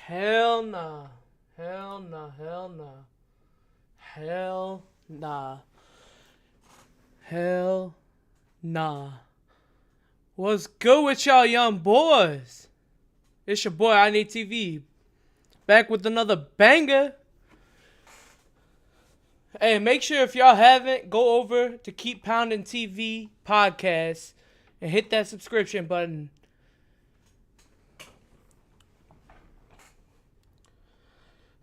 Hell nah. Hell nah. Hell nah. Hell nah. Hell nah. What's good with y'all young boys? It's your boy, I Need TV. Back with another banger. Hey, make sure if y'all haven't, go over to Keep Pounding TV podcast and hit that subscription button.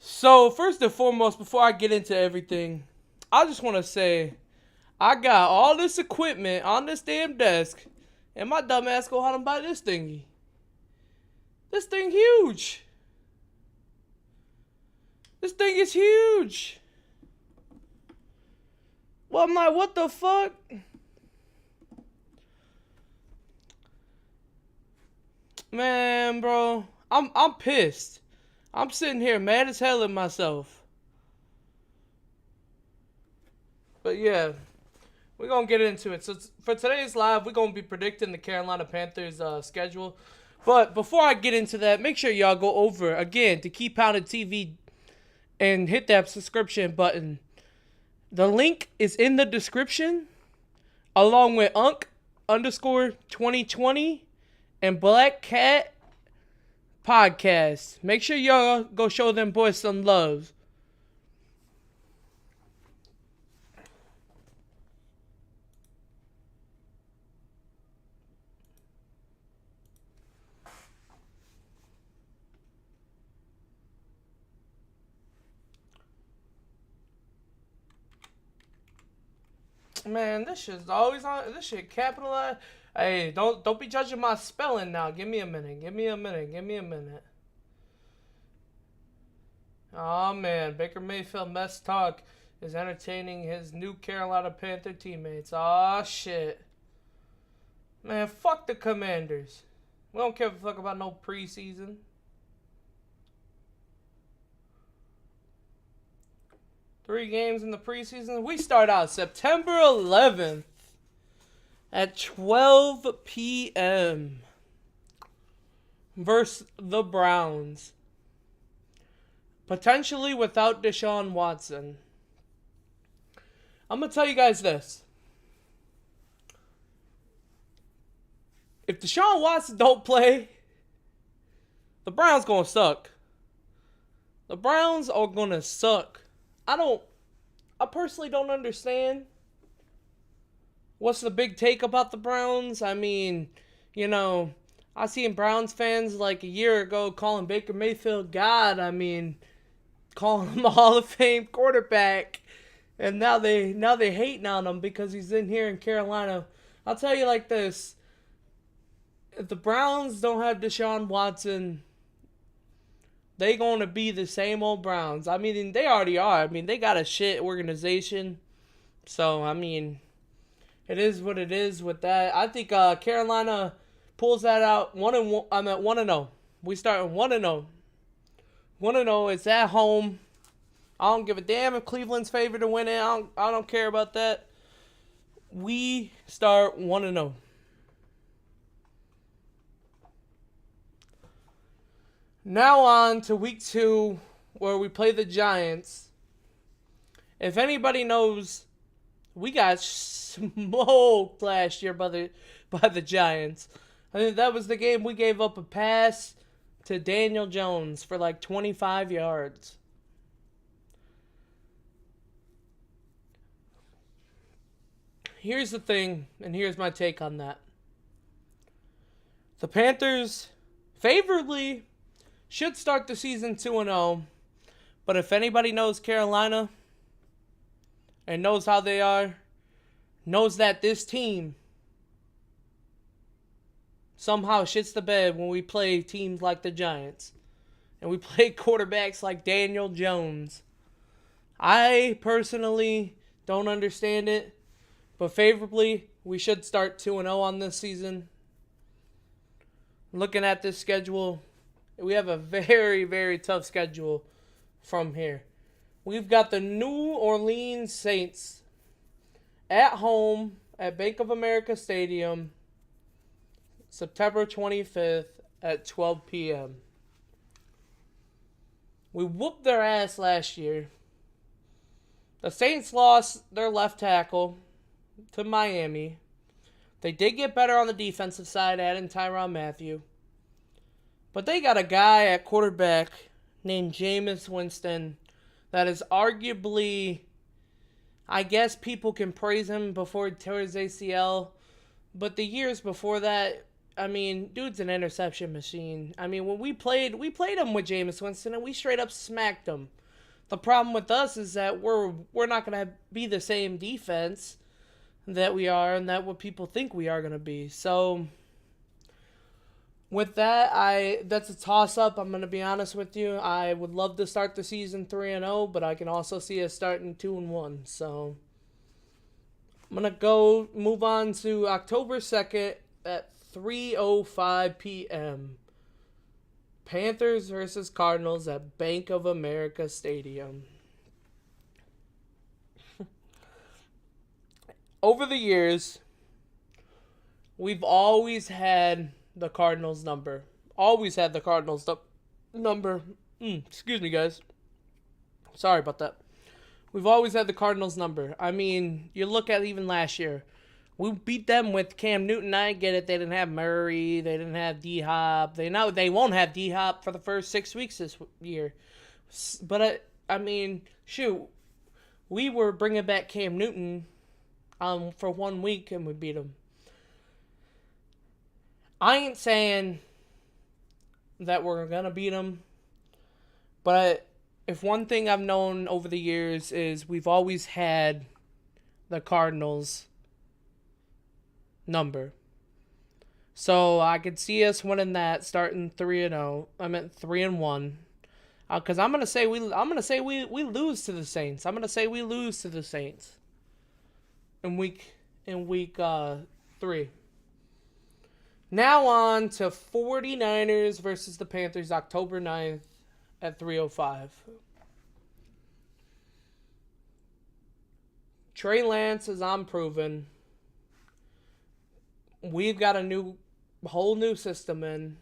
So, first and foremost, before I get into everything, I just want to say I got all this equipment on this damn desk, and my dumb ass go out and buy this thingy. This thing huge. This thing is huge. Well, I'm like, what the fuck? Man, bro, I'm pissed. I'm sitting here mad as hell at myself. But yeah, we're going to get into it. So for today's live, we're going to be predicting the Carolina Panthers schedule. But before I get into that, make sure y'all go over, again, to Keep Pounding TV and hit that subscription button. The link is in the description, along with Unk_2020 and Black Cat Podcast. Make sure y'all go show them boys some love. Man, this shit's always on. This shit capitalized. Hey, don't be judging my spelling now. Give me a minute. Give me a minute. Oh man, Baker Mayfield mess talk is entertaining his new Carolina Panther teammates. Oh shit. Man, fuck the Commanders. We don't give a fuck about no preseason. 3 games in the preseason. We start out September 11th at 12 p.m. versus the Browns. Potentially without Deshaun Watson. I'm going to tell you guys this. If Deshaun Watson don't play, the Browns going to suck. The Browns are going to suck. I personally don't understand what's the big take about the Browns. I mean, I seen Browns fans like a year ago calling Baker Mayfield God. I mean, calling him a Hall of Fame quarterback. And now they hating on him because he's in here in Carolina. I'll tell you like this. If the Browns don't have Deshaun Watson, they going to be the same old Browns. I mean, they already are. I mean, they got a shit organization. So, I mean, it is what it is with that. I think Carolina pulls that out. 1-1. I'm at 1-0. We start at 1-0. 1-0. It's at home. I don't give a damn if Cleveland's favored to win it. I don't care about that. We start 1-0. Now on to week 2, where we play the Giants. If anybody knows, we got smoked last year by the Giants. I think that was the game we gave up a pass to Daniel Jones for like 25 yards. Here's the thing, and here's my take on that. The Panthers favorably should start the season 2-0, but if anybody knows Carolina and knows how they are, knows that this team somehow shits the bed when we play teams like the Giants and we play quarterbacks like Daniel Jones. I personally don't understand it, but favorably, we should start 2-0 on this season. Looking at this schedule, we have a very, very tough schedule from here. We've got the New Orleans Saints at home at Bank of America Stadium, September 25th at 12 p.m. We whooped their ass last year. The Saints lost their left tackle to Miami. They did get better on the defensive side, adding Tyrann Mathieu. But they got a guy at quarterback named Jameis Winston that is arguably, I guess people can praise him before he tore his ACL. But the years before that, I mean, dude's an interception machine. I mean, when we played him with Jameis Winston and we straight up smacked him. The problem with us is that we're not going to be the same defense that we are and that what people think we are going to be. So with that, that's a toss-up. I'm going to be honest with you. I would love to start the season 3-0, but I can also see us starting 2-1. So I'm going to move on to October 2nd at 3:05 p.m. Panthers versus Cardinals at Bank of America Stadium. Over the years, we've always had the Cardinals number. Always had the Cardinals number. Excuse me, guys. Sorry about that. We've always had the Cardinals number. I mean, you look at even last year. We beat them with Cam Newton. I get it. They didn't have Murray. They didn't have D-Hop. They won't have D-Hop for the first 6 weeks this year. But, I mean, shoot. We were bringing back Cam Newton for 1 week and we beat him. I ain't saying that we're going to beat him. But if one thing I've known over the years is we've always had the Cardinals number. So I could see us winning that, starting 3-0. I meant 3-1. Because I'm gonna say we lose to the Saints. I'm gonna say we lose to the Saints in week 3. Now on to 49ers versus the Panthers, October 9th at 3:05. Trey Lance is unproven. We've got a whole new system in.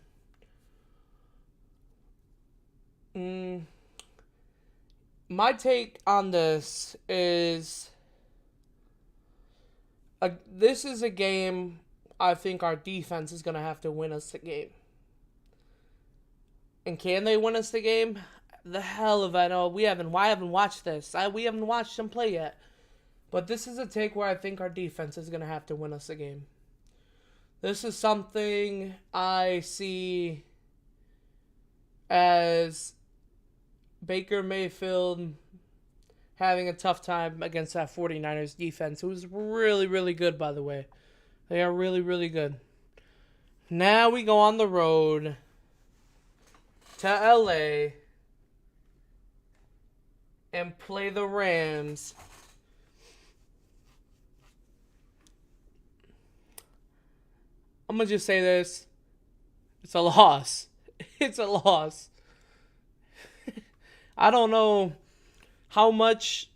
My take on this is this is a game I think our defense is going to have to win us the game. And can they win us the game? The hell if I know. I haven't watched this. We haven't watched them play yet. But this is a take where I think our defense is going to have to win us the game. This is something I see as Baker Mayfield having a tough time against that 49ers defense, who's really, really good, by the way. They are really, really good. Now we go on the road to LA and play the Rams. I'm going to just say this. It's a loss. It's a loss. I don't know how much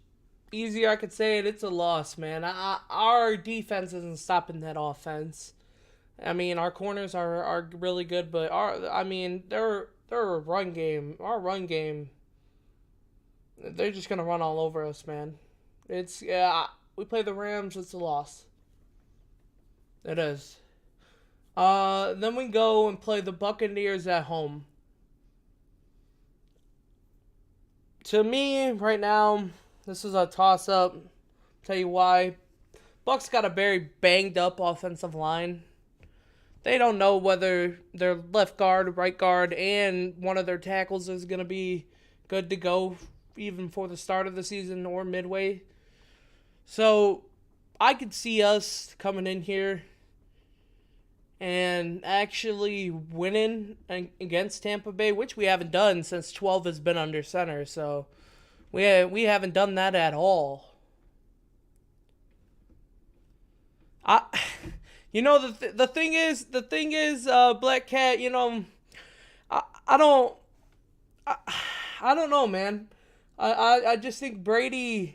easier I could say it. It's a loss, man. Our defense isn't stopping that offense. I mean, our corners are really good, but they're a run game. Our run game, they're just going to run all over us, man. We play the Rams. It's a loss. It is. Then we go and play the Buccaneers at home. To me, right now, this is a toss-up. Tell you why. Bucs got a very banged-up offensive line. They don't know whether their left guard, right guard, and one of their tackles is going to be good to go even for the start of the season or midway. So, I could see us coming in here and actually winning against Tampa Bay, which we haven't done since 12 has been under center. So we haven't done that at all. The thing is, Black Cat. I don't know, man. I just think Brady's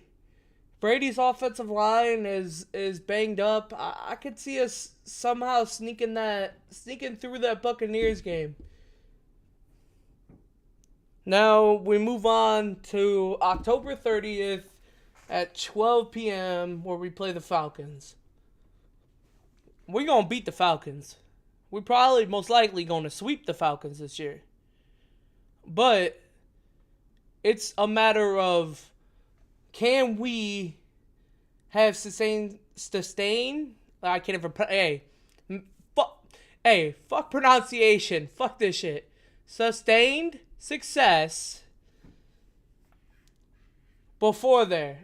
offensive line is banged up. I could see us somehow sneaking through that Buccaneers game. Now we move on to October 30th at 12 p.m. where we play the Falcons. We're going to beat the Falcons. We're probably most likely going to sweep the Falcons this year. But it's a matter of, can we have sustain? I can't even. Fuck pronunciation. Fuck this shit. Sustained success before the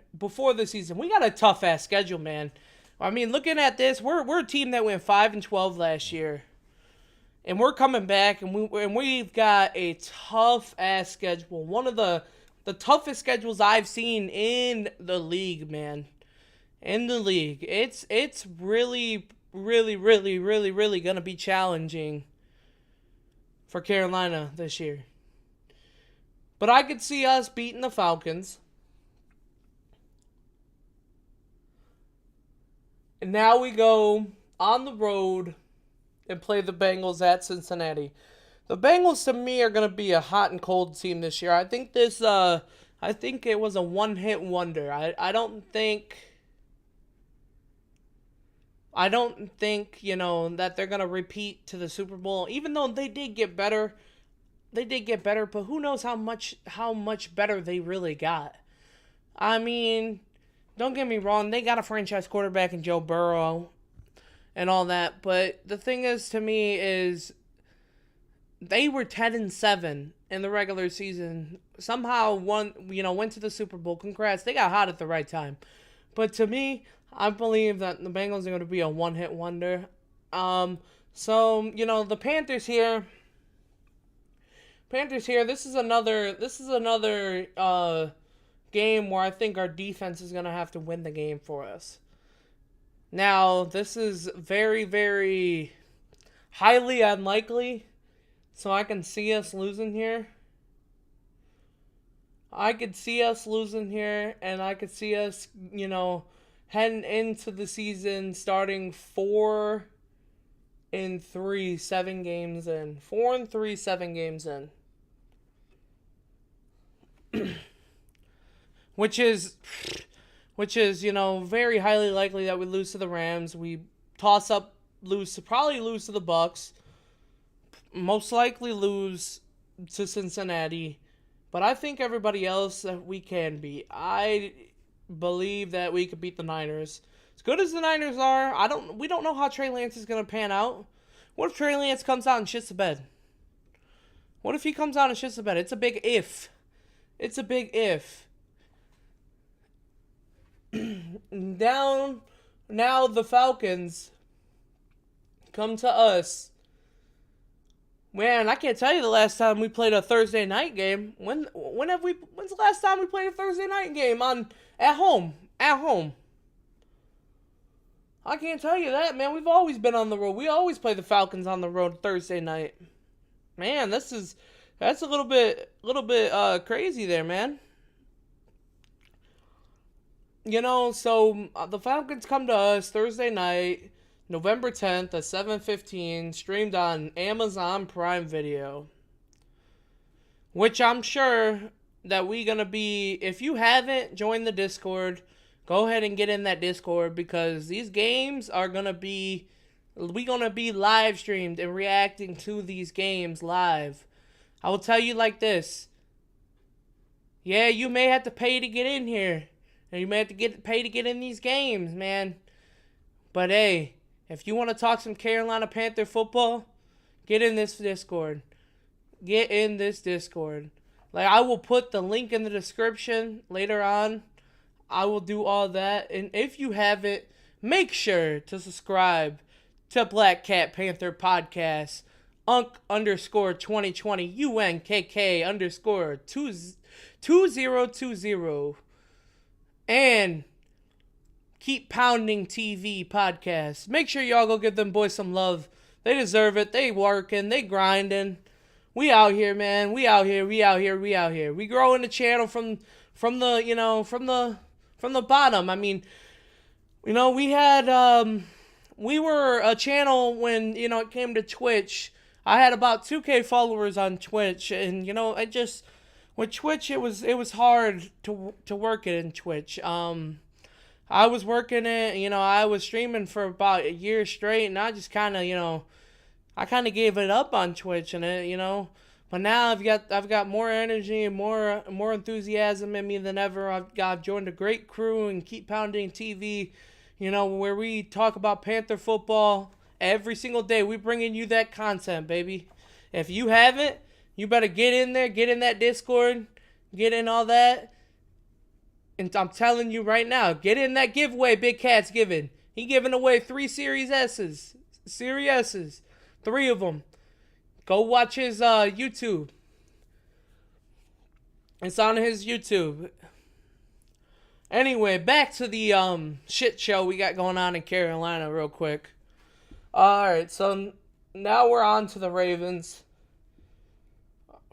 season. We got a tough ass schedule, man. I mean, looking at this, we're a team that went 5-12 last year, and we're coming back, and we've got a tough ass schedule. One of the toughest schedules I've seen in the league, man. In the league, it's really, really, really, really, really gonna be challenging for Carolina this year. But I could see us beating the Falcons. And now we go on the road and play the Bengals at Cincinnati. The Bengals, to me, are going to be a hot and cold team this year. I think it was a one-hit wonder. I don't think, that they're going to repeat to the Super Bowl. Even though they did get better, but who knows how much better they really got. I mean, don't get me wrong, they got a franchise quarterback in Joe Burrow and all that, but the thing is, to me, is they were 10-7 in the regular season. Somehow went to the Super Bowl. Congrats, they got hot at the right time. But to me, I believe that the Bengals are going to be a one-hit wonder. The Panthers here. This is another game where I think our defense is going to have to win the game for us. Now, this is very, very highly unlikely, so I can see us losing here. And I could see us, heading into the season starting 4-3, 7 games in. 4-3, 7 games in. Which is, very highly likely that we lose to the Rams. We probably lose to the Bucs. Most likely lose to Cincinnati. But I think everybody else that we can beat. I believe that we could beat the Niners. As good as the Niners are, we don't know how Trey Lance is going to pan out. What if Trey Lance comes out and shits the bed? What if he comes out and shits the bed? It's a big if. Now the Falcons come to us. Man, I can't tell you the last time we played a Thursday night game. When's the last time we played a Thursday night game at home? I can't tell you that, man. We've always been on the road. We always play the Falcons on the road Thursday night. Man, that's a little bit crazy there, man. So the Falcons come to us Thursday night, November 10th at 7:15, streamed on Amazon Prime Video. Which I'm sure that we're going to be, if you haven't joined the Discord, go ahead and get in that Discord, because these games are going to be, we're going to be live streamed and reacting to these games live. I will tell you like this. Yeah, you may have to pay to get in here. And you may have to pay to get in these games, man. But hey, if you want to talk some Carolina Panther football, get in this Discord. Like, I will put the link in the description later on. I will do all that. And if you haven't, make sure to subscribe to Black Cat Panther Podcast. UNK_2020. UNKK_2020. And Keep Pounding TV podcast. Make sure y'all go give them boys some love. They deserve it. They working. They grinding. We out here, man. We out here. We growing the channel from the bottom. I mean, we were a channel when, it came to Twitch. I had about 2K followers on Twitch, and, With Twitch, it was hard to work it in Twitch. I was working it, I was streaming for about a year straight, and I just kind of, I kind of gave it up on Twitch, and but now I've got more energy and more enthusiasm in me than ever. I've joined a great crew and Keep Pounding TV, where we talk about Panther football every single day. We bringing you that content, baby. If you haven't, you better get in there, get in that Discord, get in all that. And I'm telling you right now, get in that giveaway Big Cat's giving. He giving away 3 Series S's. Series S's. 3 of them. Go watch his YouTube. It's on his YouTube. Anyway, back to the shit show we got going on in Carolina real quick. Alright, so now we're on to the Ravens.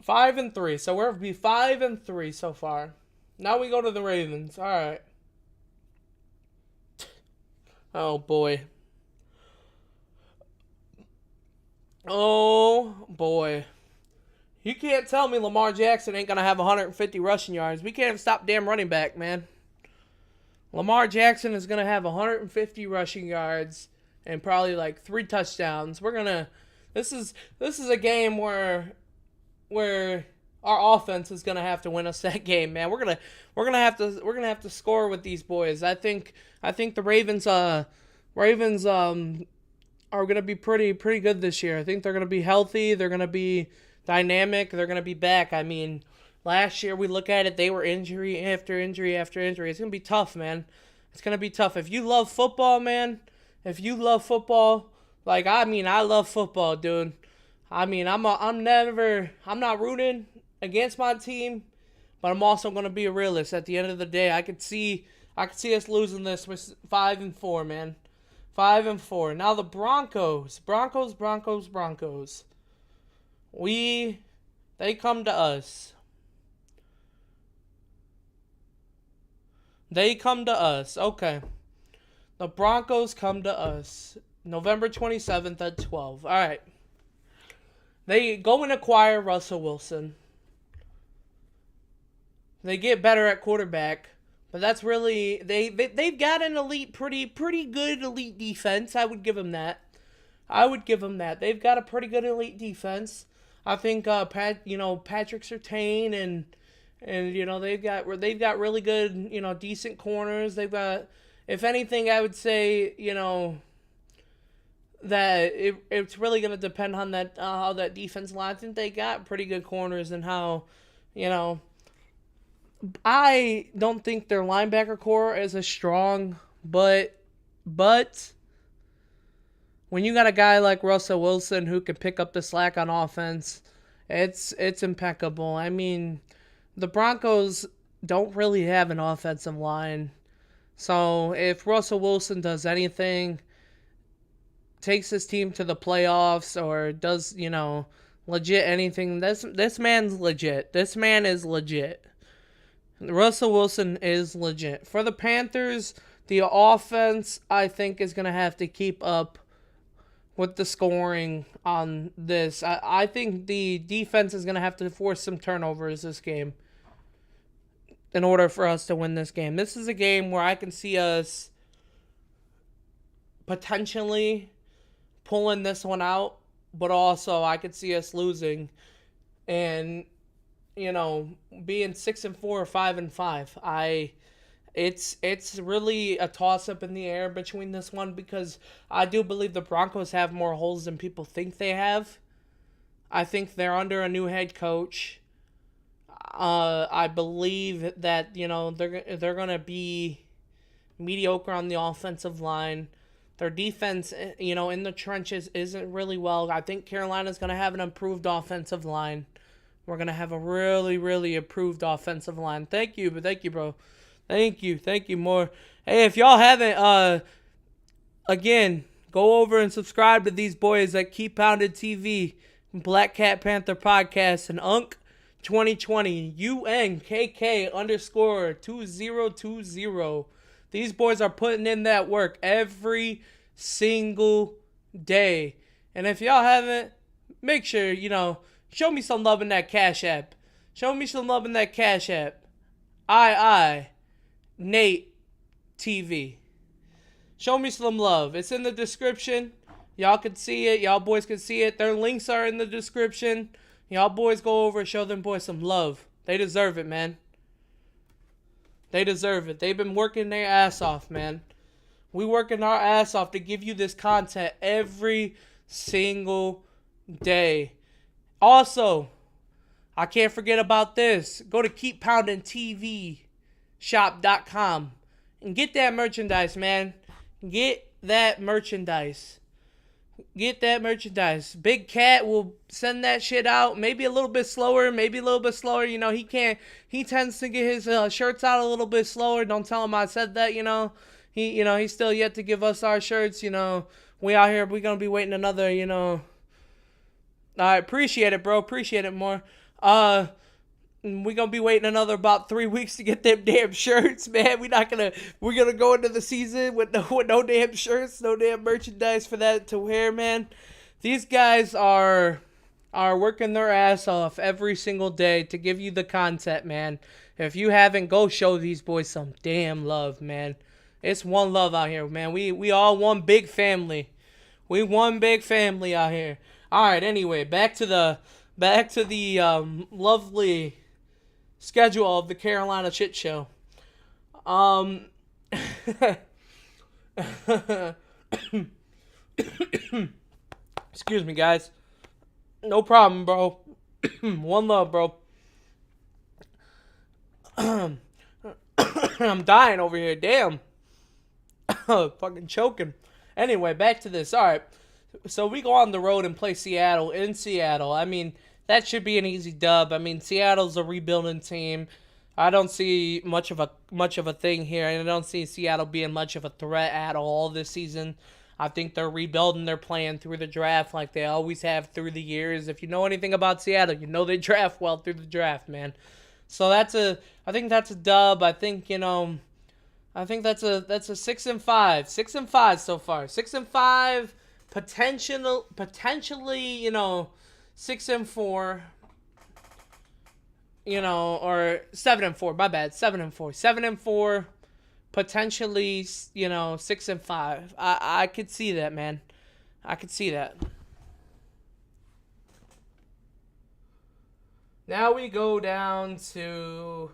5-3. So we're be 5-3 so far. Now we go to the Ravens. Alright. Oh boy. Oh boy. You can't tell me Lamar Jackson ain't gonna have 150 rushing yards. We can't even stop damn running back, man. Lamar Jackson is gonna have 150 rushing yards and probably like 3 touchdowns. This is a game where our offense is gonna have to win us that game, man. We're gonna have to score with these boys. I think the Ravens are gonna be pretty good this year. I think they're gonna be healthy. They're gonna be dynamic. They're gonna be back. I mean, last year we look at it, they were injury after injury after injury. It's gonna be tough, man. It's gonna be tough. If you love football, man. If you love football, I love football, dude. I'm not rooting against my team, but I'm also gonna be a realist. At the end of the day, I could see us losing this with 5-4, man. 5-4. Now the Broncos. They come to us. Okay. The Broncos come to us. November 27th at 12. All right. They go and acquire Russell Wilson. They get better at quarterback, but that's really they've got an elite, pretty good elite defense. I would give them that. They've got a pretty good elite defense. I think Patrick Surtain and they've got really good decent corners. They've got, if anything, I would say that it's really going to depend on that how that defense line. I think they got pretty good corners and how I don't think their linebacker core is as strong, but when you got a guy like Russell Wilson who can pick up the slack on offense, it's impeccable. I mean, the Broncos don't really have an offensive line. So if Russell Wilson does anything, takes his team to the playoffs or does, legit anything, this man's legit. This man is legit. Russell Wilson is legit. For the Panthers, the offense, I think, is going to have to keep up with the scoring on this. I think the defense is going to have to force some turnovers this game in order for us to win this game. This is a game where I can see us potentially pulling this one out, but also I could see us losing and being 6-4 or 5-5. It's really a toss up in the air between this one because I do believe the Broncos have more holes than people think they have. I think they're under a new head coach. I believe that they're gonna be mediocre on the offensive line. Their defense, in the trenches isn't really well. I think Carolina's gonna have an improved offensive line. We're going to have a really, really improved offensive line. Thank you, bro. Thank you more. Hey, if y'all haven't, again, go over and subscribe to these boys at Keep Pounded TV, Black Cat Panther Podcast, and Unk 2020, UNKK_2020. These boys are putting in that work every single day. And if y'all haven't, make sure, show me some love in that Cash App. Show me some love in that Cash App. I Nate TV. Show me some love. It's in the description. Y'all can see it. Y'all boys can see it. Their links are in the description. Y'all boys go over and show them boys some love. They deserve it, man. They deserve it. They've been working their ass off, man. We working our ass off to give you this content every single day. Also, I can't forget about this. Go to keeppoundingtvshop.com and get that merchandise, man. Get that merchandise. Get that merchandise. Big Cat will send that shit out. Maybe a little bit slower. You know, he tends to get his shirts out a little bit slower. Don't tell him I said that, you know. He's still yet to give us our shirts, you know. We out here, we gonna be waiting another, you know. I appreciate it, bro. Appreciate it more. We gonna be waiting another about 3 weeks to get them damn shirts, man. We're gonna go into the season with no damn shirts, no damn merchandise for that to wear, man. These guys are working their ass off every single day to give you the content, man. If you haven't, go show these boys some damn love, man. It's one love out here, man. We all one big family. We one big family out here. All right. Anyway, back to the lovely schedule of the Carolina Shit Show. Excuse me, guys. No problem, bro. One love, bro. I'm dying over here. Damn. Fucking choking. Anyway, back to this. All right. So we go on the road and play Seattle in Seattle. I mean, that should be an easy dub. I mean, Seattle's a rebuilding team. I don't see much of a thing here. I don't see Seattle being much of a threat at all this season. I think they're rebuilding their plan through the draft like they always have through the years. If you know anything about Seattle, you know they draft well through the draft, man. So I think that's a dub. I think, you know, that's a 6-5. 6-5 so far. 6-5, potentially, you know, 6-4. You know, or 7-4. My bad. 7-4. 7-4. Potentially, you know, 6-5. I could see that, man. I could see that. Now we go down to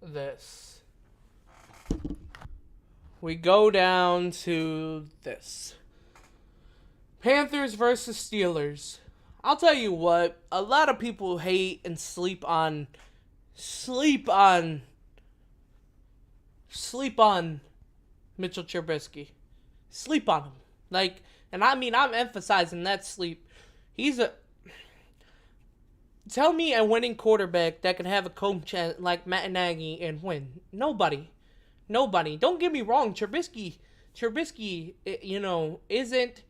this. Panthers versus Steelers. I'll tell you what, a lot of people hate and sleep on Mitchell Trubisky. Sleep on him. Like, and I mean, I'm emphasizing that sleep. Tell me a winning quarterback that can have a coach like Matt Nagy and win. Nobody. Don't get me wrong. Trubisky, you know, isn't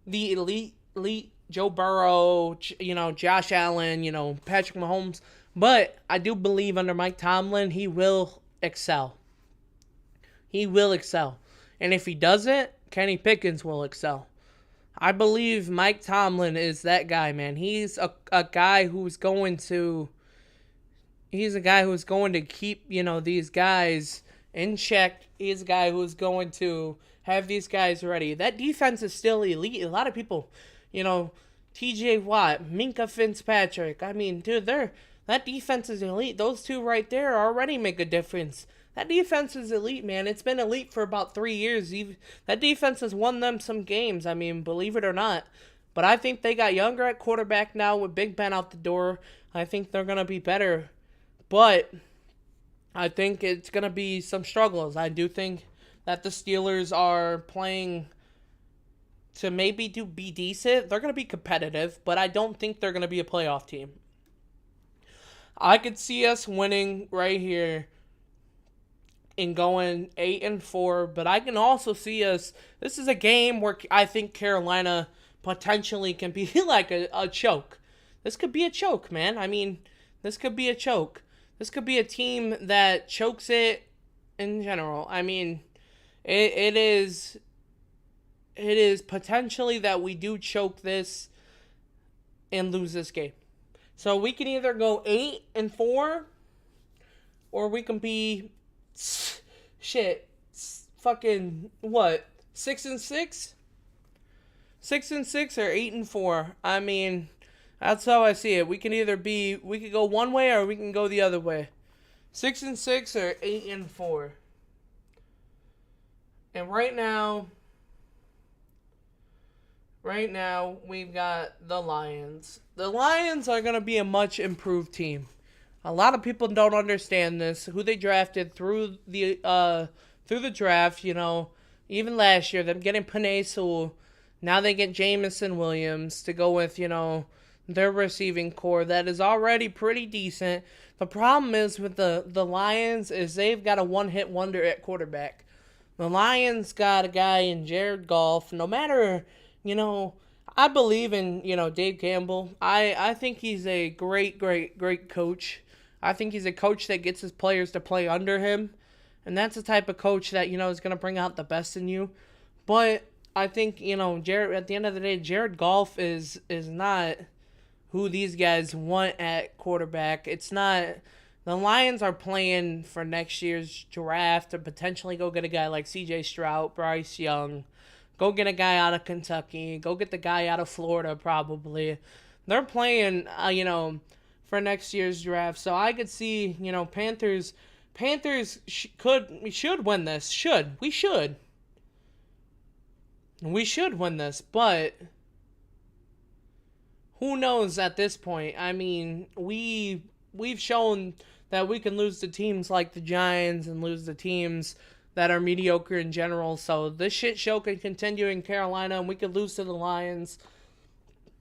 the elite Joe Burrow, you know, Josh Allen, you know, Patrick Mahomes. But I do believe under Mike Tomlin, he will excel. And if he doesn't, Kenny Pickens will excel. I believe Mike Tomlin is that guy, man. He's a guy who's going to keep, you know, these guys in check. He's a guy who's going to have these guys ready. That defense is still elite. A lot of people, you know, TJ Watt, Minka Fitzpatrick. I mean, dude, that defense is elite. Those two right there already make a difference. That defense is elite, man. It's been elite for about 3 years. That defense has won them some games, I mean, believe it or not. But I think they got younger at quarterback now with Big Ben out the door. I think they're going to be better. But I think it's going to be some struggles. I do think that the Steelers are playing to maybe be decent. They're going to be competitive, but I don't think they're going to be a playoff team. I could see us winning right here and going 8-4, but I can also see us. This is a game where I think Carolina potentially can be like a choke. This could be a choke, man. I mean, this could be a choke. This could be a team that chokes it in general. I mean, it is potentially that we do choke this and lose this game. So we can either go 8-4, or we can be fucking what? 6-6? 6-6 or 8-4. I mean, that's how I see it. We could go one way or we can go the other way. 6-6 or 8-4. And right now we've got the Lions. The Lions are gonna be a much improved team. A lot of people don't understand this. Who they drafted through the draft, even last year, them getting Penei Sewell. Now they get Jamison Williams to go with, their receiving core that is already pretty decent. The problem is with the Lions is they've got a one-hit wonder at quarterback. The Lions got a guy in Jared Goff. No matter, I believe in, Dave Campbell. I think he's a great, great, great coach. I think he's a coach that gets his players to play under him. And that's the type of coach that, is going to bring out the best in you. But I think, Jared, at the end of the day, Jared Goff is not who these guys want at quarterback. It's not. The Lions are playing for next year's draft to potentially go get a guy like C.J. Stroud, Bryce Young. Go get a guy out of Kentucky. Go get the guy out of Florida, probably. They're playing, for next year's draft. So I could see, Panthers should win this. We should win this, but who knows at this point? I mean, we've shown that we can lose to teams like the Giants and lose to teams that are mediocre in general. So this shit show can continue in Carolina, and we could lose to the Lions.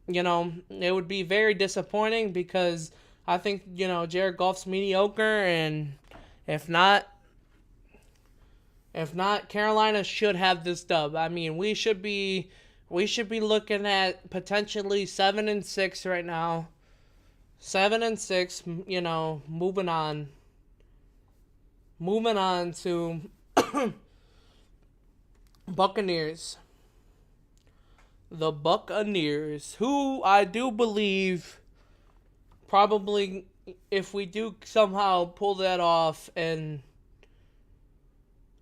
It would be very disappointing because I think, Jared Goff's mediocre, and if not, Carolina should have this dub. I mean, we should be looking at potentially 7-6 right now. 7-6, moving on. Moving on to Buccaneers. The Buccaneers, who I do believe probably, if we do somehow pull that off and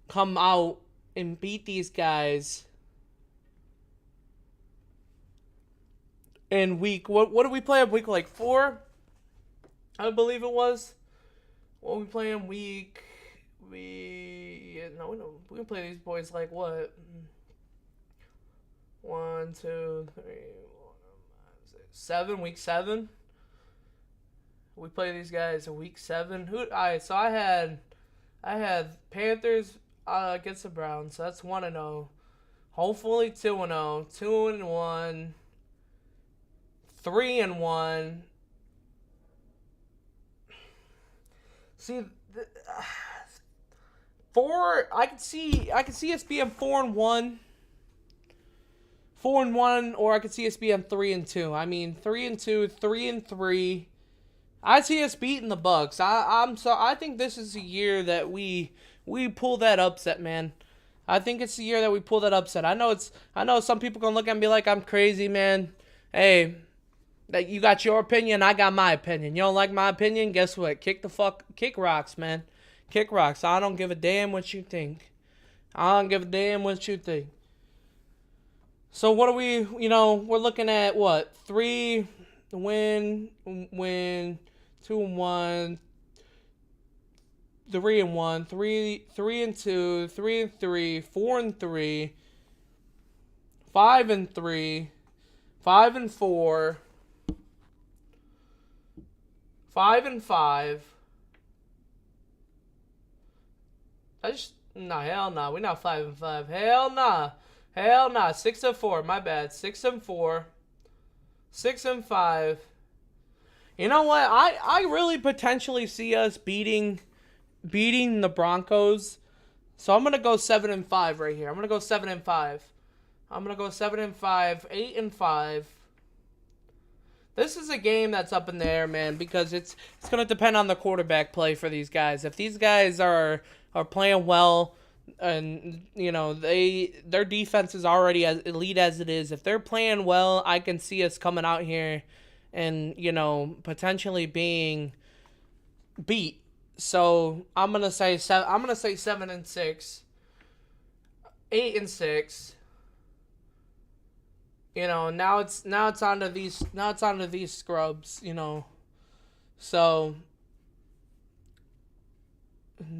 come out and beat these guys in what do we play in week 4? I believe it was. What we play in we can play these boys like what? 1, 2, 3, 4, 5, 6, 7. Week 7. We play these guys in week 7. So I had Panthers against the Browns. So that's 1-0. Hopefully 2-0, 2-1, 3-1. See, 4. I could see us being 4-1. 4-1, or I could see us being 3-2. I mean, 3-2, 3-3. I see us beating the Bucs. I think this is a year that we pull that upset, man. I think it's the year that we pull that upset. I know some people gonna look at me like I'm crazy, man. Hey, that you got your opinion, I got my opinion. You don't like my opinion? Guess what? Kick rocks, man. Kick rocks. I don't give a damn what you think. So what are we, we're looking at what? 3 win, 2-1, 3-1, 3-2, 3-3, 4-3, 5-3, 5-4, 5-5. Hell nah. We're not 5-5. Hell nah. 6-4. My bad. 6-4. 6-5. You know what? I really potentially see us beating the Broncos. So I'm gonna go 7-5 right here. I'm gonna go 7-5. 8-5. This is a game that's up in the air, man, because it's gonna depend on the quarterback play for these guys. If these guys are playing well, and their defense is already as elite as it is, if they're playing well, I can see us coming out here and potentially being beat. So I'm gonna say 7-6, 8-6. Now it's onto these scrubs. So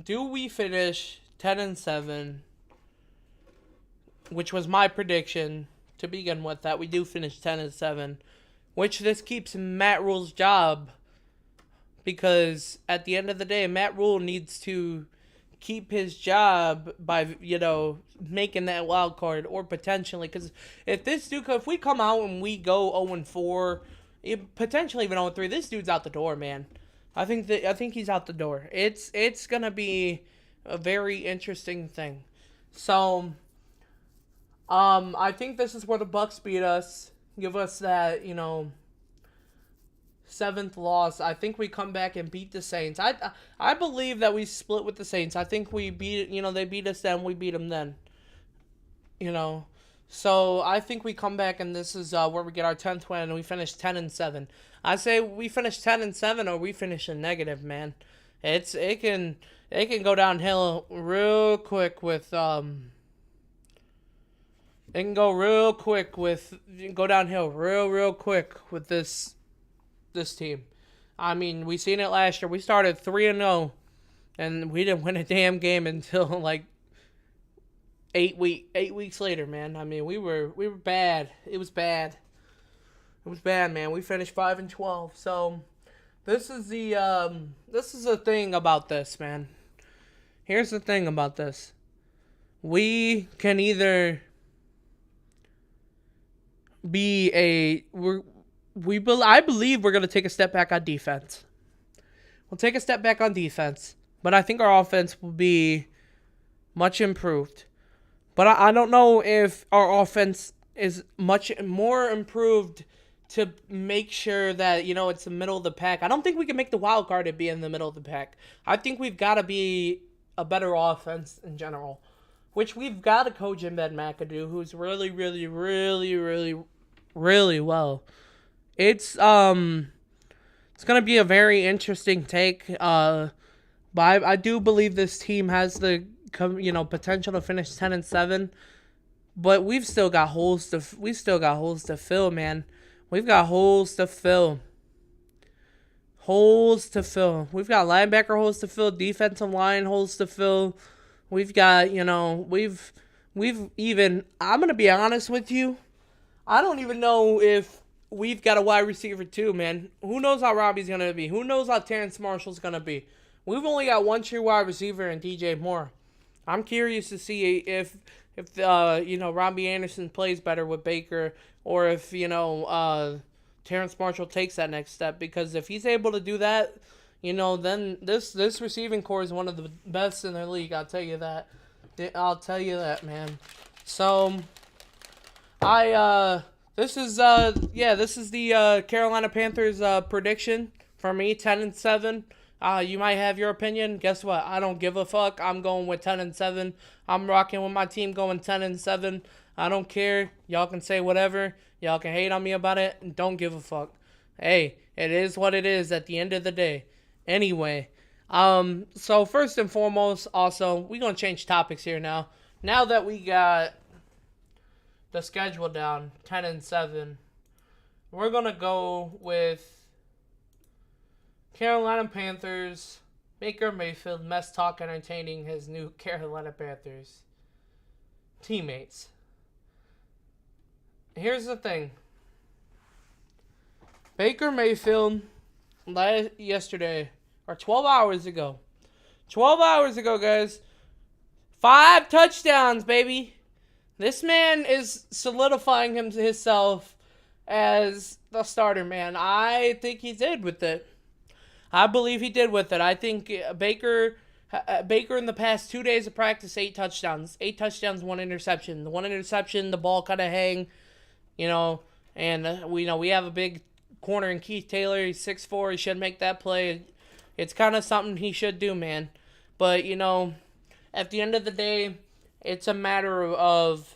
do we finish 10-7, which was my prediction to begin with, that we do finish 10-7, which this keeps Matt Rule's job, because at the end of the day, Matt Rule needs to keep his job by making that wild card, or potentially, because if we come out and we go 0-4, potentially even 0-3, this dude's out the door, man. I think he's out the door. It's gonna be a very interesting thing. So, I think this is where the Bucks beat us, give us that seventh loss. I think we come back and beat the Saints. I believe that we split with the Saints. I think we beat they beat us then, we beat them then. So I think we come back and this is where we get our 10th win and we finish 10-7. I say we finish 10-7 or we finish in negative, man. It can go downhill real quick with It can go go downhill real quick with this team. I mean, we seen it last year. We started 3-0 and we didn't win a damn game until like 8 weeks later, man. I mean, we were bad. It was bad. It was bad, man. We finished 5-12. So this is the thing about this, man. Here's the thing about this. We can either I believe we're going to take a step back on defense. We'll take a step back on defense, but I think our offense will be much improved. But I don't know if our offense is much more improved to make sure that, it's the middle of the pack. I don't think we can make the wild card to be in the middle of the pack. I think we've got to be a better offense in general, which we've got a coach in Ben McAdoo who's really, really, really, really, really well. It's going to be a very interesting take. But I do believe this team has the potential to finish 10-7. But we've still got holes to fill, man. We've got holes to fill. We've got linebacker holes to fill, defensive line holes to fill. We've got, we've even, I'm going to be honest with you, I don't even know if we've got a wide receiver too, man. Who knows how Robbie's going to be? Who knows how Terrence Marshall's going to be? We've only got one true wide receiver in DJ Moore. I'm curious to see if Robbie Anderson plays better with Baker, or if, Terrence Marshall takes that next step, because if he's able to do that, then this receiving core is one of the best in the league. I'll tell you that. Man. So, this is the Carolina Panthers prediction for me, 10-7. You might have your opinion. Guess what? I don't give a fuck. I'm going with 10-7. I'm rocking with my team going 10-7. I don't care. Y'all can say whatever. Y'all can hate on me about it. Don't give a fuck. Hey, it is what it is at the end of the day. Anyway, so first and foremost, also, we're going to change topics here now. Now that we got the schedule down, 10-7, we're going to go with Carolina Panthers, Baker Mayfield, mess talk entertaining his new Carolina Panthers teammates. Here's the thing. Baker Mayfield, yesterday, or 12 hours ago. 12 hours ago, guys. 5 touchdowns, baby. This man is solidifying himself as the starter, man. I think he did with it. I believe he did with it. I think Baker in the past 2 days of practice, 8 touchdowns. 8 touchdowns, 1 interception. The 1 interception, the ball kind of hang, and we have a big corner in Keith Taylor. He's 6'4". He should make that play. It's kind of something he should do, man. But, at the end of the day, it's a matter of,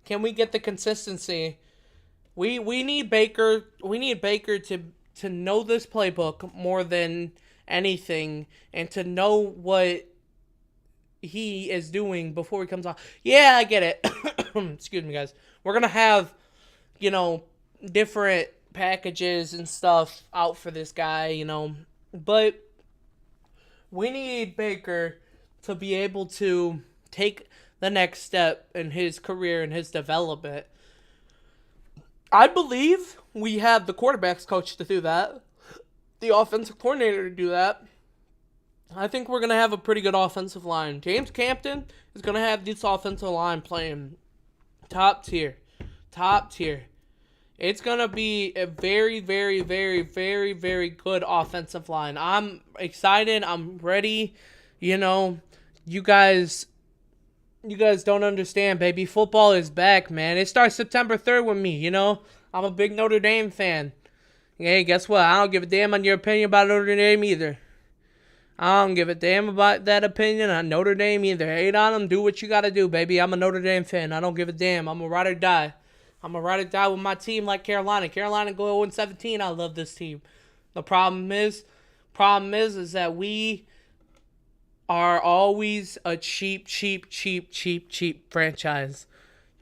can we get the consistency We need Baker. We need Baker to know this playbook more than anything, and to know what he is doing before he comes on. Yeah, I get it. Excuse me, guys. We're gonna have, you know, different packages and stuff out for this guy, you know, but we need Baker to be able to take the next step in his career and his development. I believe we have the quarterbacks coach to do that, the offensive coordinator to do that. I think we're going to have a pretty good offensive line. James Campton is going to have this offensive line playing top tier. Top tier. It's going to be a very, very, very, very, very good offensive line. I'm excited. I'm ready. You know, you guys don't understand, baby. Football is back, man. It starts September 3rd with me, you know. I'm a big Notre Dame fan. Hey, guess what? I don't give a damn on your opinion about Notre Dame either. I don't give a damn about that opinion on Notre Dame either. Hate on them, do what you gotta do, baby. I'm a Notre Dame fan. I don't give a damn. I'm a ride or die. I'm a ride or die with my team like Carolina. Carolina go 0-17. I love this team. The problem is that we are always a cheap franchise.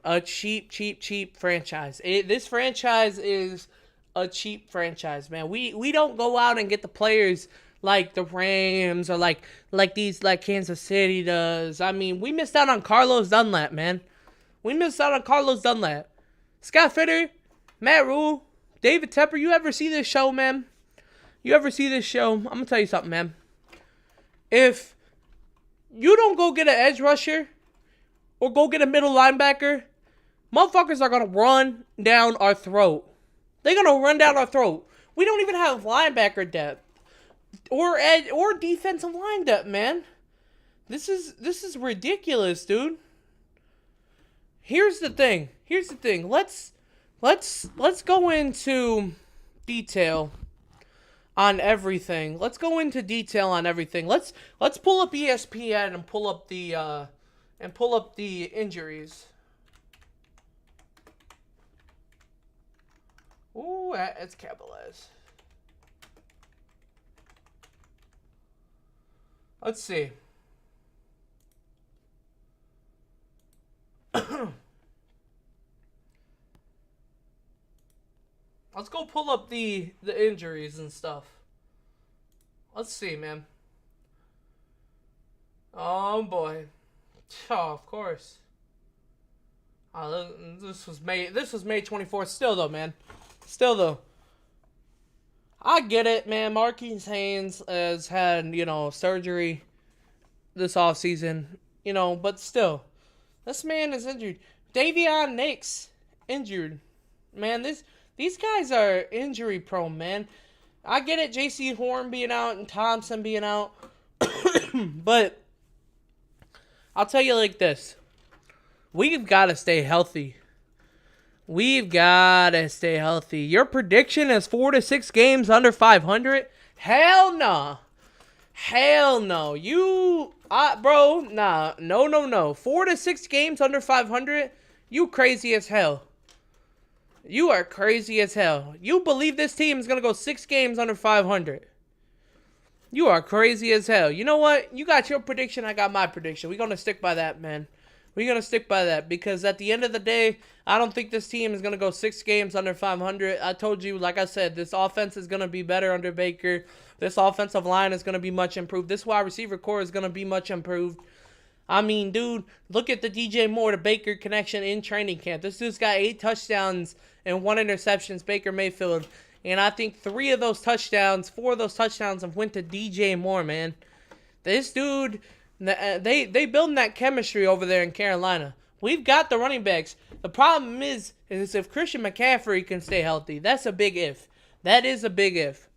A cheap franchise. This franchise is a cheap franchise, man. We don't go out and get the players like the Rams or like Kansas City does. I mean, we missed out on Carlos Dunlap, man. We missed out on Carlos Dunlap. Scott Fitter, Matt Rule, David Tepper, you ever see this show, man? You ever see this show? I'm going to tell you something, man. If you don't go get an edge rusher or go get a middle linebacker, motherfuckers are going to run down our throat. They're going to run down our throat. We don't even have linebacker depth or edge or defensive line depth, man. This is ridiculous, dude. Here's the thing. Let's go into detail on everything. Let's pull up ESPN and pull up the injuries. Ooh, it's capitalized. Let's see. Let's go pull up the injuries and stuff. Let's see, man. Oh boy. Oh, of course. Oh, this was May 24th. Still though, man. Still though. I get it, man. Marquise Haynes has had, surgery this offseason, but still. This man is injured. Davion Nix, injured. Man, these guys are injury prone, man. I get it, J.C. Horn being out and Thompson being out. But I'll tell you like this. We've got to stay healthy. Your prediction is 4 to 6 games under 500? Hell no. Hell no. No. 4 to 6 games under 500? You crazy as hell. You are crazy as hell. You believe this team is going to go 6 games under 500? You are crazy as hell. You know what? You got your prediction, I got my prediction. We're going to stick by that, man. We're going to stick by that because at the end of the day, I don't think this team is going to go 6 games under 500. I told you, like I said, this offense is going to be better under Baker. This offensive line is going to be much improved. This wide receiver core is going to be much improved. I mean, dude, look at the DJ Moore to Baker connection in training camp. This dude's got 8 touchdowns and 1 interception, Baker Mayfield. And I think 4 of those touchdowns have went to DJ Moore, man. This dude, they building that chemistry over there in Carolina. We've got the running backs. The problem is if Christian McCaffrey can stay healthy. That's a big if. That is a big if.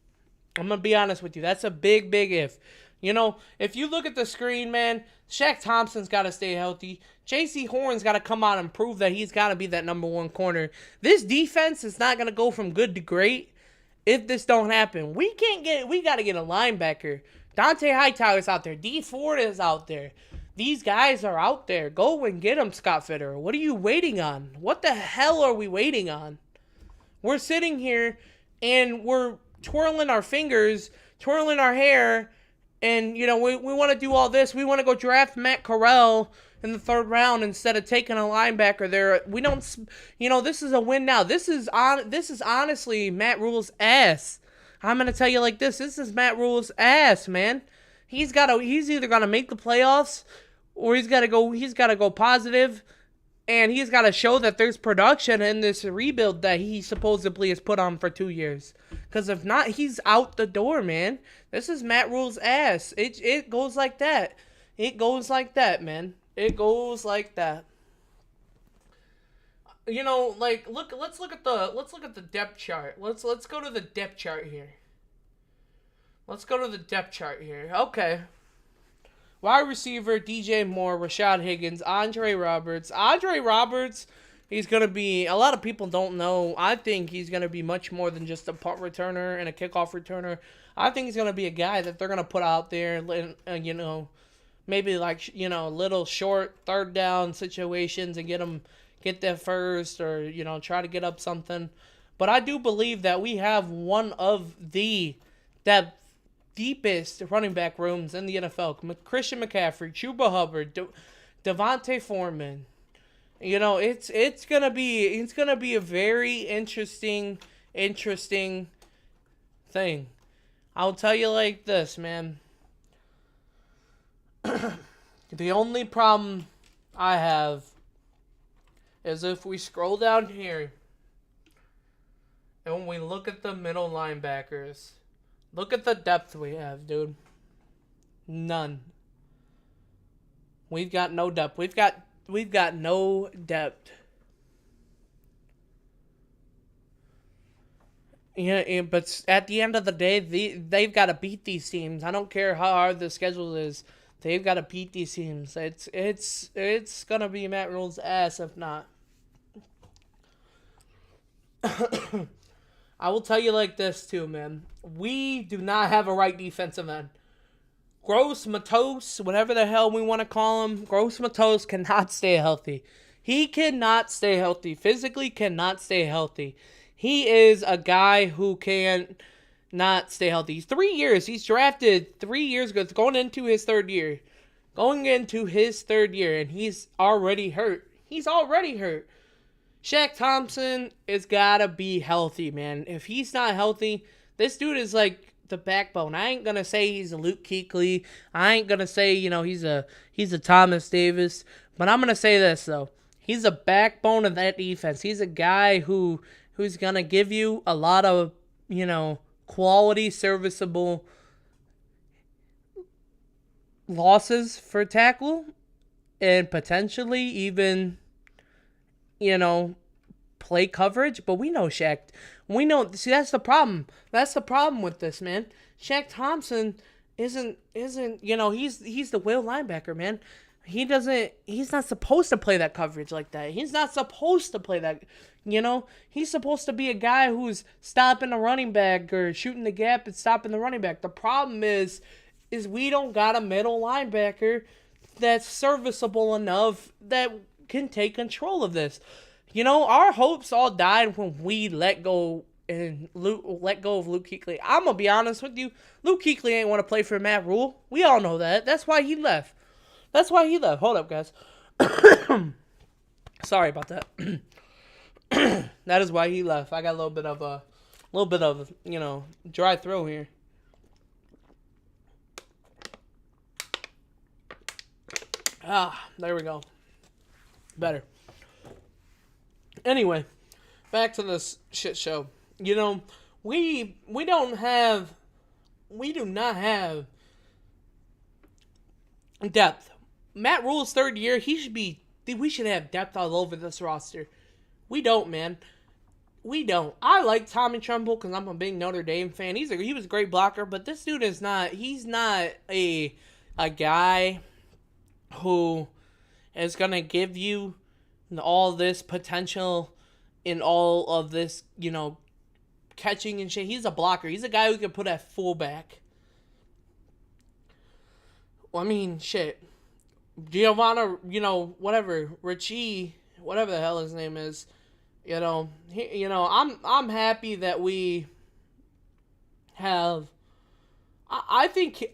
I'm going to be honest with you. That's a big if. If you look at the screen, man, Shaq Thompson's got to stay healthy. J.C. Horn's got to come out and prove that he's got to be that number 1 corner. This defense is not going to go from good to great if this don't happen. We got to get a linebacker. Dante Hightower's out there. D Ford is out there. These guys are out there. Go and get them, Scott Fitter. What are you waiting on? What the hell are we waiting on? We're sitting here and we're twirling our fingers, twirling our hair, and, we want to do all this. We want to go draft Matt Corral in the third round instead of taking a linebacker there. We don't, this is a win now. This is honestly Matt Rule's ass. I'm going to tell you like this. This is Matt Rule's ass, man. He's either going to make the playoffs or he's got to go positive. And he's got to show that there's production in this rebuild that he supposedly has put on for 2 years. Because if not, he's out the door, man. This is Matt Rule's ass. It goes like that. It goes like that, man. It goes like that. Let's look at the depth chart. Let's go to the depth chart here. Let's go to the depth chart here. Okay. Wide receiver, DJ Moore, Rashad Higgins, Andre Roberts. Andre Roberts, he's going to be, a lot of people don't know, I think he's going to be much more than just a punt returner and a kickoff returner. I think he's going to be a guy that they're going to put out there, maybe little short third down situations and get there first or, try to get up something. But I do believe that we have one of the deepest running back rooms in the NFL. Christian McCaffrey, Chuba Hubbard, Devontae Foreman. It's gonna be a very interesting thing. I'll tell you like this, man. The only problem I have is if we scroll down here and when we look at the middle linebackers. Look at the depth we have, dude. None. We've got no depth. We've got no depth. Yeah, but at the end of the day, they've got to beat these teams. I don't care how hard the schedule is. They've got to beat these teams. It's gonna be Matt Rule's ass if not. I will tell you like this too, man. We do not have a right defensive end. Gross Matos, whatever the hell we want to call him, Gross Matos cannot stay healthy. He cannot stay healthy. Physically cannot stay healthy. He is a guy who can not stay healthy. He's 3 years. He's drafted 3 years ago. It's going into his third year. And he's already hurt. Shaq Thompson has got to be healthy, man. If he's not healthy, this dude is like the backbone. I ain't going to say he's a Luke Kuechly. I ain't going to say, he's a Thomas Davis. But I'm going to say this, though. He's a backbone of that defense. He's a guy who's going to give you a lot of, quality, serviceable losses for tackle. And potentially even play coverage, but we know Shaq. See, that's the problem. That's the problem with this, man. Shaq Thompson isn't he's the whale linebacker, man. He's not supposed to play that coverage like that. He's not supposed to play that, He's supposed to be a guy who's stopping the running back or shooting the gap and stopping the running back. The problem is we don't got a middle linebacker that's serviceable enough that can take control of this. Our hopes all died when we let go of Luke Kuechly. I'm going to be honest with you. Luke Kuechly ain't want to play for Matt Rule. We all know that. That's why he left. Hold up, guys. Sorry about that. That is why he left. I got a little bit of dry throat here. There we go. Better. Anyway, back to this shit show. We do not have depth. Matt Rule's third year, we should have depth all over this roster. We don't, man. We don't. I like Tommy Tremble because I'm a big Notre Dame fan. He was a great blocker, but this dude is not. He's not a guy who is gonna give you all this potential in all of this, catching and shit. He's a blocker. He's a guy who can put at fullback. Well, I mean, shit. Giovanna, whatever. Richie, whatever the hell his name is. I'm happy that we have. I think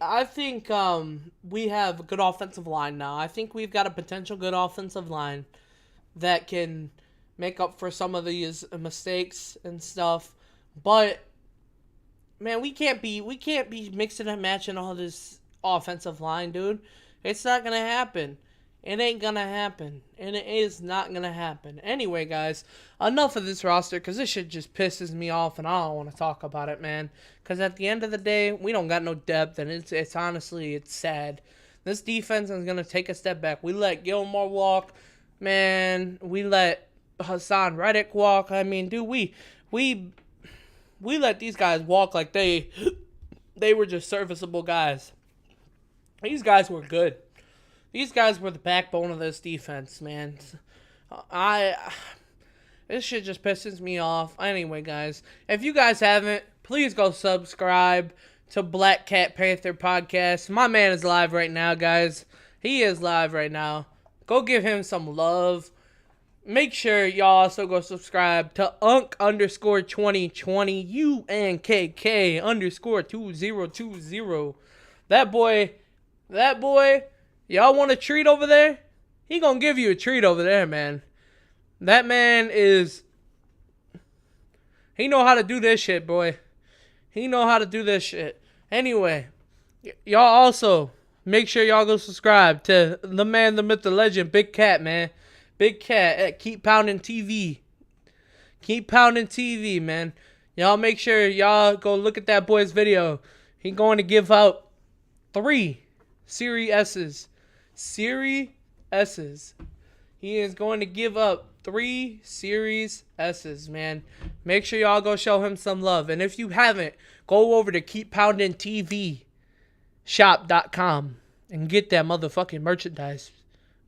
we have a good offensive line now. I think we've got a potential good offensive line that can make up for some of these mistakes and stuff. But man, we can't be mixing and matching all this offensive line, dude. It's not gonna happen. It ain't gonna happen. And it is not gonna happen. Anyway, guys, enough of this roster, because this shit just pisses me off and I don't want to talk about it, man. Because at the end of the day, we don't got no depth, and it's honestly, it's sad. This defense is gonna take a step back. We let Gilmore walk, man. We let Hassan Reddick walk. I mean, dude, we let these guys walk like they were just serviceable guys. These guys were good. These guys were the backbone of this defense, man. This shit just pisses me off. Anyway, guys, if you guys haven't, please go subscribe to Black Cat Panther Podcast. My man is live right now, guys. He is live right now. Go give him some love. Make sure y'all also go subscribe to Unk_2020, UNKK_2020. That boy, y'all want a treat over there? He gonna give you a treat over there, man. That man he know how to do this shit, boy. He know how to do this shit. Anyway, y'all also make sure y'all go subscribe to the man, the myth, the legend, Big Cat, man. Big Cat at Keep Pounding TV. Keep Pounding TV, man. Y'all make sure y'all go look at that boy's video. He going to give out 3 Series S's. Series S's. He is going to give up 3 Series S's, man. Make sure y'all go show him some love. And if you haven't, go over to KeepPoundingTVShop.com and get that motherfucking merchandise.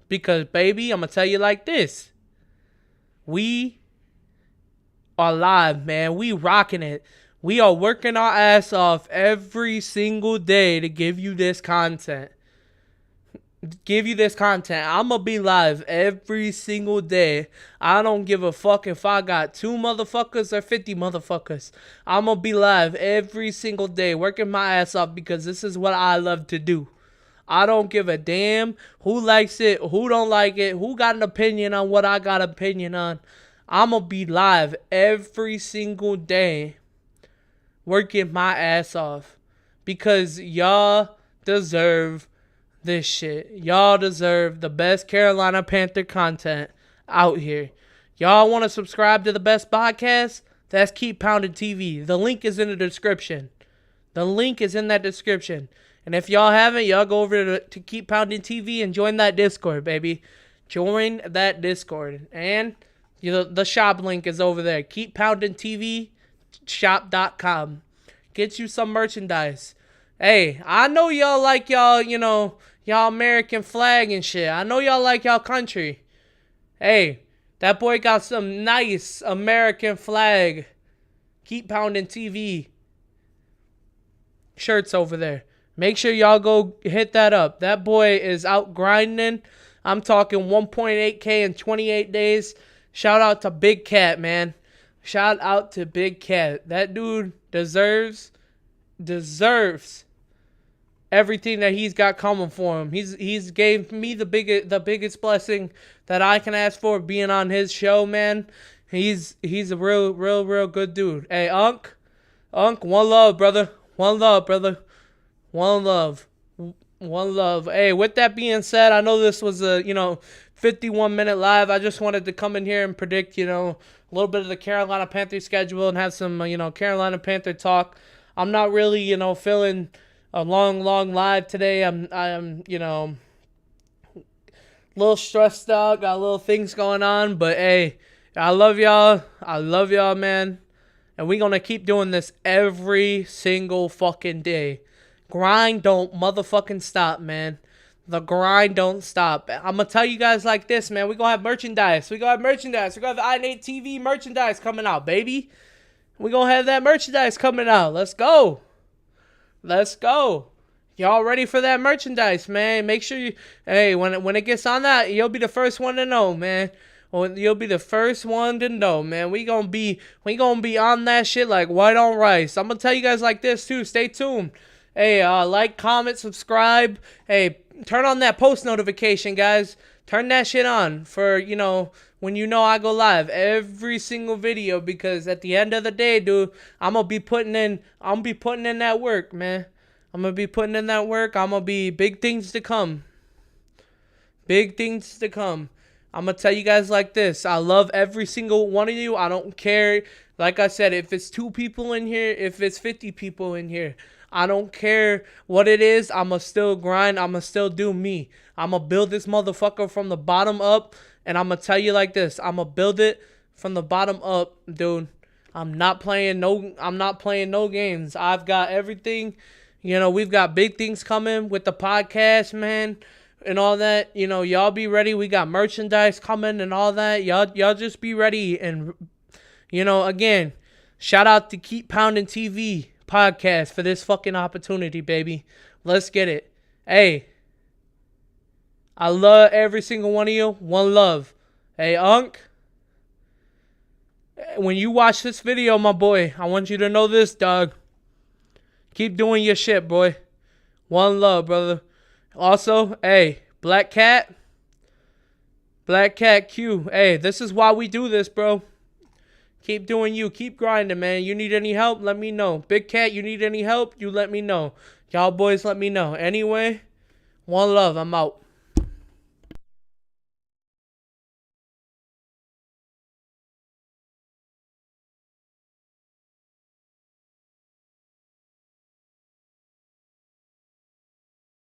Because, baby, I'm going to tell you like this. We are live, man. We rocking it. We are working our ass off every single day to give you this content. I'm going to be live every single day. I don't give a fuck if I got 2 motherfuckers or 50 motherfuckers. I'm going to be live every single day working my ass off because this is what I love to do. I don't give a damn who likes it, who don't like it, who got an opinion on what I got an opinion on. I'm going to be live every single day working my ass off because y'all deserve this shit. Y'all deserve the best Carolina Panther content out here. Y'all want to subscribe to the best podcast? That's Keep Pounding TV. The link is in the description. The link is in that description. And if y'all haven't, y'all go over to Keep Pounding TV and join that Discord, baby. Join that Discord. And the shop link is over there. KeepPoundingTVShop.com. Get you some merchandise. Hey, I know y'all like y'all American flag and shit. I know y'all like y'all country. Hey, that boy got some nice American flag. Keep Pounding TV shirts over there. Make sure y'all go hit that up. That boy is out grinding. I'm talking 1.8K in 28 days. Shout out to Big Cat, man. Shout out to Big Cat. That dude deserves everything that he's got coming for him. He's gave me the biggest blessing that I can ask for being on his show, man. He's a real good dude. Hey, Unk, one love, brother. One love, brother. One love. Hey, with that being said, I know this was a 51-minute live. I just wanted to come in here and predict a little bit of the Carolina Panthers schedule and have some Carolina Panther talk. I'm not really feeling a long live today. I'm a little stressed out, got a little things going on, but hey, I love y'all, man, and we're gonna keep doing this every single fucking day. Grind don't motherfucking stop, man. The grind don't stop. I'm gonna tell you guys like this, man. We gonna have merchandise. We gonna have the I8 TV merchandise coming out, baby. We gonna have that merchandise coming out. Let's go. Y'all ready for that merchandise, man? Make sure when it gets on that, you'll be the first one to know, man. Well, you'll be the first one to know, man. We gonna be on that shit like white on rice. I'm gonna tell you guys like this too. Stay tuned. Hey, like, comment, subscribe. Hey, turn on that post notification, guys. Turn that shit on for, when I go live every single video, because at the end of the day, dude, I'm gonna be putting in that work, man. I'm gonna be putting in that work. I'm gonna be big things to come. Big things to come. I'm going to tell you guys like this. I love every single one of you. I don't care. Like I said, if it's 2 people in here, if it's 50 people in here, I don't care what it is. I'm going to still grind. I'm going to still do me. I'm going to build this motherfucker from the bottom up. And I'm going to tell you like this. I'm going to build it from the bottom up, dude. I'm not playing no games. I've got everything. We've got big things coming with the podcast, man. And all that, y'all be ready. We got merchandise coming and all that. Y'all just be ready. And, again, shout out to Keep Pounding TV podcast for this fucking opportunity, baby. Let's get it. Hey, I love every single one of you. One love. Hey, Unc, when you watch this video, my boy, I want you to know this, dog. Keep doing your shit, boy. One love, brother. Also, hey, Black Cat Q. Hey, this is why we do this, bro. Keep doing you. Keep grinding, man. You need any help? Let me know. Big Cat, you need any help? You let me know. Y'all boys let me know. Anyway, one love. I'm out.